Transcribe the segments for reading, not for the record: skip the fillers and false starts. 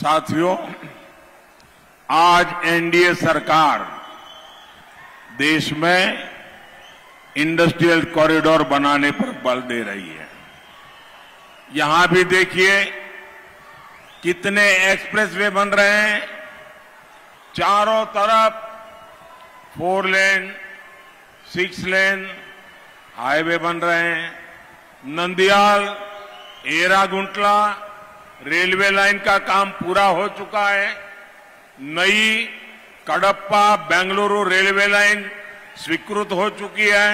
साथियों, आज एनडीए सरकार देश में इंडस्ट्रियल कॉरिडोर बनाने पर बल दे रही है। यहां भी देखिए कितने एक्सप्रेसवे बन रहे हैं। चारों तरफ 4 लेन, 6 लेन हाईवे बन रहे हैं। नंदियाल, एरागुंटला रेलवे लाइन का काम पूरा हो चुका है। नई कडप्पा बेंगलुरु रेलवे लाइन स्वीकृत हो चुकी है।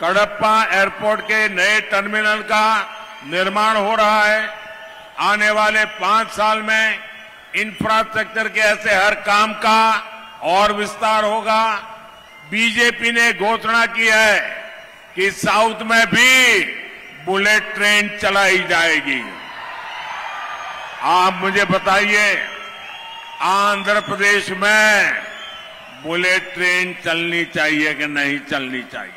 कडप्पा एयरपोर्ट के नए टर्मिनल का निर्माण हो रहा है। आने वाले 5 साल में इंफ्रास्ट्रक्चर के ऐसे हर काम का और विस्तार होगा। बीजेपी ने घोषणा की है कि साउथ में भी बुलेट ट्रेन चलाई जाएगी। आप मुझे बताइए, आंध्र प्रदेश में बुलेट ट्रेन चलनी चाहिए कि नहीं चलनी चाहिए?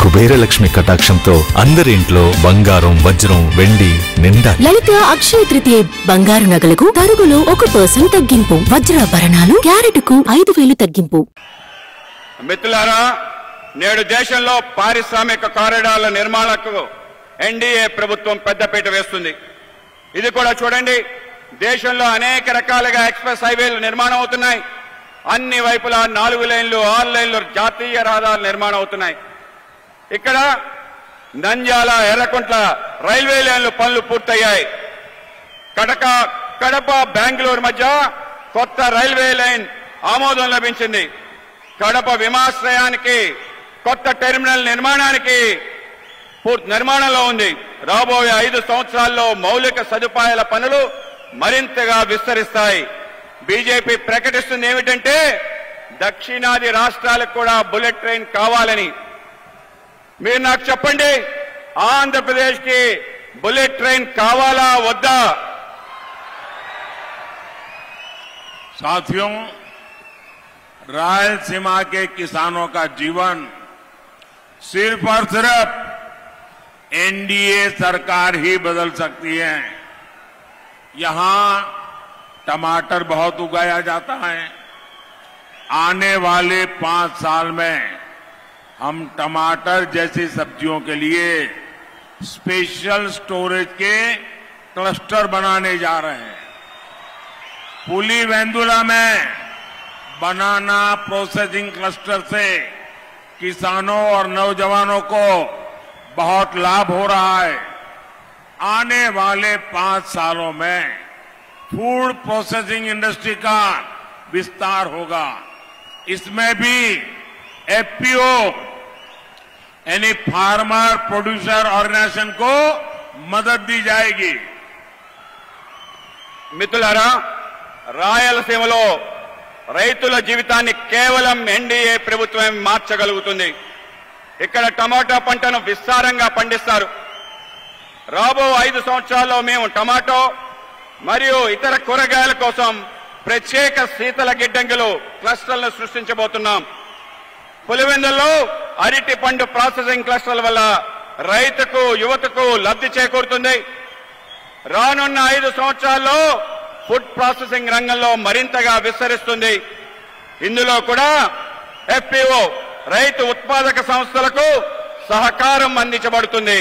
కుబేరలక్ష్మి కటాక్షంతో అందరి ఇంట్లో బంగారం, వజ్రం, వెండి నిండా. లలిత అక్షయ తృతీయ బంగారు నగలకు తరుగులో 1% తగ్గింపు. వజ్రాభరణాలు క్యారెట్కు 5,000 తగ్గింపు. మిత్రులారా, నేడు దేశంలో పారిశ్రామిక కారిడార్ల నిర్మాణాలకు ఎన్డీఏ ప్రభుత్వం పెద్దపీట వేస్తుంది. ఇది కూడా చూడండి, దేశంలో అనేక రకాలుగా ఎక్స్ప్రెస్ హైవేలు నిర్మాణం అవుతున్నాయి. అన్ని వైపులా 4 లైన్లు, 6 లైన్లు జాతీయ రహదారులు నిర్మాణం అవుతున్నాయి. ఇక్కడ నంద్యాల, ఎర్రకుంట్ల రైల్వే లైన్లు పనులు పూర్తయ్యాయి. కడప బెంగళూరు మధ్య కొత్త రైల్వే లైన్ ఆమోదం లభించింది. కడప విమానాశ్రయానికి కొత్త టెర్మినల్ నిర్మాణానికి నిర్మాణంలో ఉంది. రాబోయే 5 సంవత్సరాల్లో మౌలిక సదుపాయాల పనులు మరింతగా విస్తరిస్తాయి. బీజేపీ ప్రకటిస్తుంది ఏమిటంటే దక్షిణాది రాష్ట్రాలకు కూడా బుల్లెట్ ట్రైన్ కావాలని. మీరు నాకు చెప్పండి, ఆంధ్రప్రదేశ్ కి बुलेट ट्रेन कावाला वद्दा? साथियों, रायलसीमा के किसानों का जीवन सिर्फ और सिर्फ एनडीए सरकार ही बदल सकती है। यहां टमाटर बहुत उगाया जाता है। आने वाले 5 साल में हम टमाटर जैसी सब्जियों के लिए स्पेशल स्टोरेज के क्लस्टर बनाने जा रहे हैं। पुलिवेंदुला में बनाना प्रोसेसिंग क्लस्टर से किसानों और नौजवानों को बहुत लाभ हो रहा है। आने वाले 5 सालों में फूड प्रोसेसिंग इंडस्ट्री का विस्तार होगा। इसमें भी एफपीओ यानी फार्मर प्रोड्यूसर ऑर्गेनाइजेशन को मदद दी जाएगी। మిత్రులారా, రాయలసీమలో రైతుల జీవితాన్ని కేవలం ఎన్డీఏ ప్రభుత్వం మార్చగలుగుతుంది. ఇక్కడ టమాటా పంటను విస్తారంగా పండిస్తారు. రాబో 5 సంవత్సరాల్లో మేము టమాటో మరియు ఇతర కూరగాయల కోసం ప్రత్యేక శీతల గిడ్డంగులు క్లస్టర్లను సృష్టించబోతున్నాం. పులివెందుల్లో అరటి పండు ప్రాసెసింగ్ క్లస్టర్ల వల్ల రైతుకు, యువతకు లబ్ధి చేకూరుతుంది. రానున్న 5 సంవత్సరాల్లో ఫుడ్ ప్రాసెసింగ్ రంగంలో మరింతగా విస్తరిస్తుంది. ఇందులో కూడా ఎఫ్పీఓ రైతు ఉత్పాదక సంస్థలకు సహకారం అందించబడుతుంది.